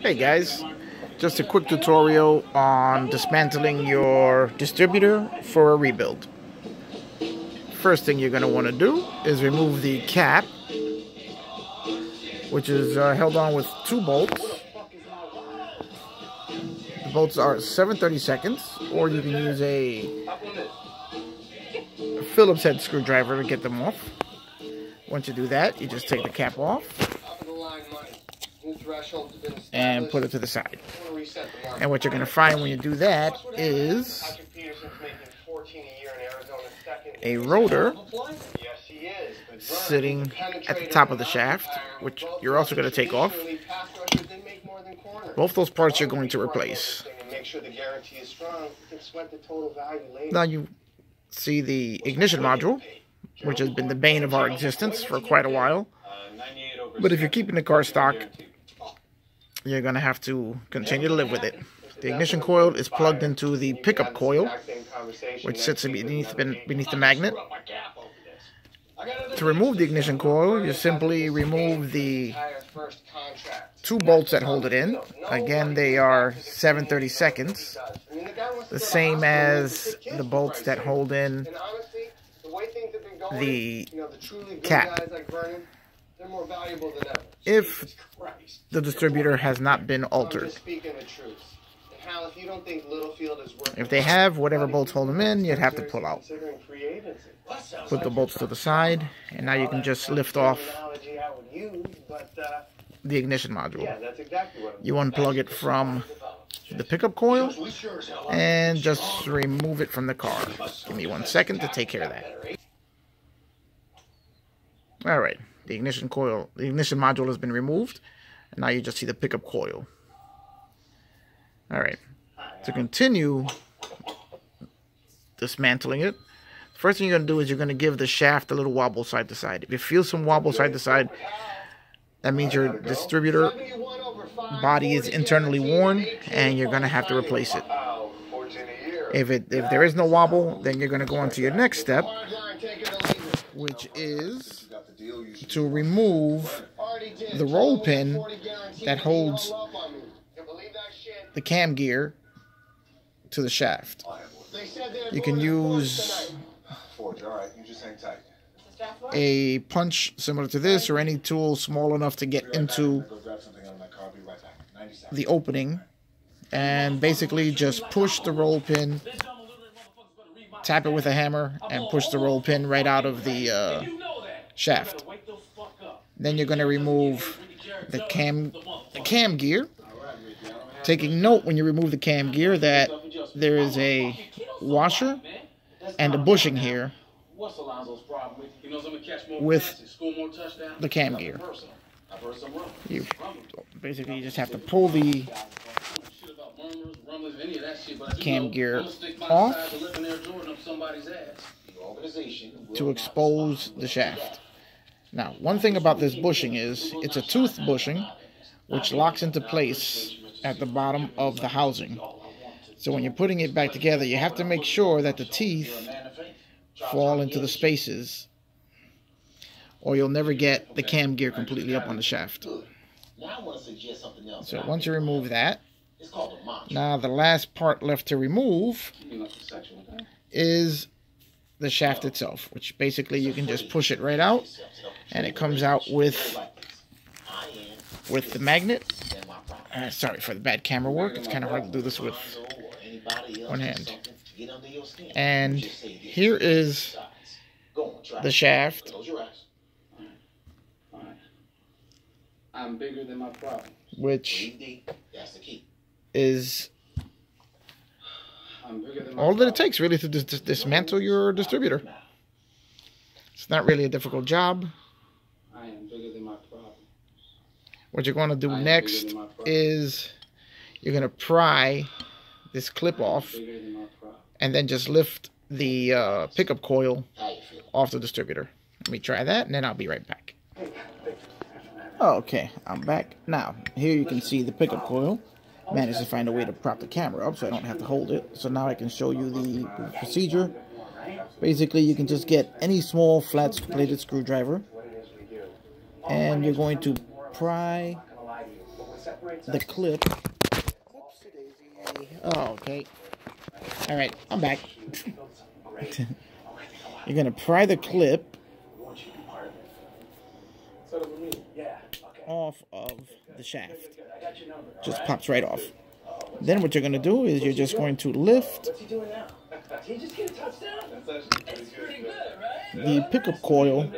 Hey guys, just a quick tutorial on dismantling your distributor for a rebuild. First thing you're going to want to do is remove the cap, which is held on with 2 bolts. The bolts are 7/32, or you can use a Phillips head screwdriver to get them off. Once you do that, you just take the cap off and put it to the side. And what you're going to find when you do that is a rotor sitting at the top of the shaft, which you're also going to take off. Both those parts you're going to replace. Now you see the ignition module, which has been the bane of our existence for quite a while. But if you're keeping the car stock, you're going to have to continue to live with it. The ignition coil is plugged into the pickup coil, which sits beneath the magnet. To remove the ignition coil, you simply remove the 2 bolts that hold it in. Again, they are 7/32, the same as the bolts that hold in the cap. If the distributor has not been altered. If they have, whatever bolts hold them in, you'd have to pull out. Put the bolts to the side, and now you can just lift off the ignition module. You unplug it from the pickup coil and just remove it from the car. Give me 1 second to take care of that. Alright, the ignition module has been removed, and now you just see the pickup coil. Alright, to continue dismantling it, first thing you're going to do is you're going to give the shaft a little wobble side to side. If you feel some wobble side to side, that means your distributor body is internally worn and you're going to have to replace it. If there is no wobble, then you're going to go on to your next step, which is to remove the roll pin that holds the cam gear to the shaft. You can use a punch similar to this or any tool small enough to get into the opening and basically just push the roll pin, tap it with a hammer and push the roll pin right out of the shaft. Then you're going to remove the cam gear, taking note when you remove the cam gear that there is a washer and a bushing here with the cam gear. You basically just have to pull the cam gear off to expose the shaft. Now, one thing about this bushing is it's a tooth bushing which locks into place at the bottom of the housing. So when you're putting it back together, you have to make sure that the teeth fall into the spaces, or you'll never get the cam gear completely up on the shaft. So once you remove that, now the last part left to remove is the shaft itself, which basically you can just push it right out and it comes out with the magnet. Sorry for the bad camera work, it's kind of hard to do this with one hand. And here is the shaft, which is all that it takes really to dismantle your distributor. It's not really a difficult job. What you're going to do next is you're going to pry this clip off and then just lift the pickup coil off the distributor. Let me try that and then I'll be right back. Okay, I'm back. Now, here you can see the pickup coil. Managed to find a way to prop the camera up so I don't have to hold it. So now I can show you the procedure. Basically, you can just get any small flat-bladed screwdriver and you're going to pry the clip. Oh, okay. All right, I'm back. You're gonna pry the clip off of the shaft. Just pops right off. Then what you're gonna do is you're just going to lift the pickup coil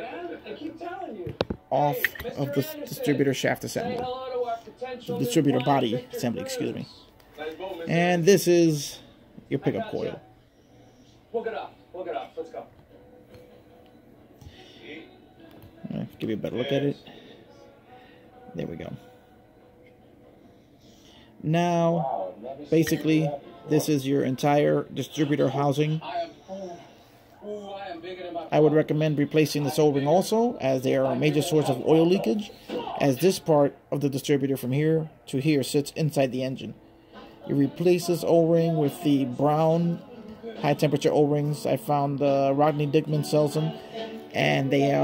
off of the distributor shaft assembly. The distributor body assembly, excuse me. And this is your pickup coil. Hook it up. Let's go. Give you a better look at it. There we go. Now, basically, this is your entire distributor housing. I would recommend replacing this O-ring also, as they are a major source of oil leakage, as this part of the distributor from here to here sits inside the engine. You replace this O-ring with the brown high temperature O-rings. I found Rodney Dickman sells them, and they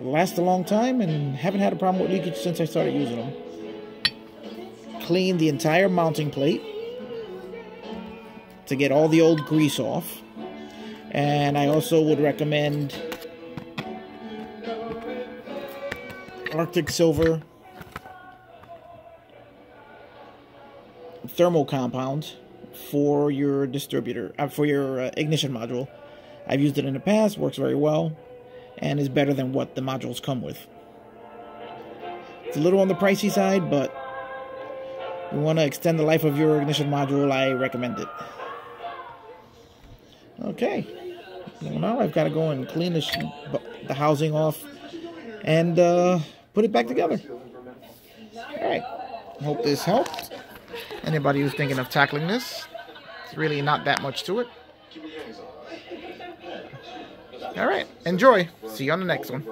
last a long time and haven't had a problem with leakage since I started using them. Clean the entire mounting plate to get all the old grease off. And I also would recommend Arctic Silver thermal compound for your distributor, for your ignition module. I've used it in the past, works very well, and is better than what the modules come with. It's a little on the pricey side, but you want to extend the life of your ignition module, I recommend it. Okay, well, now I've got to go and clean the housing off and put it back together. Alright, hope this helped. Anybody who's thinking of tackling this, it's really not that much to it. Alright, enjoy. See you on the next one.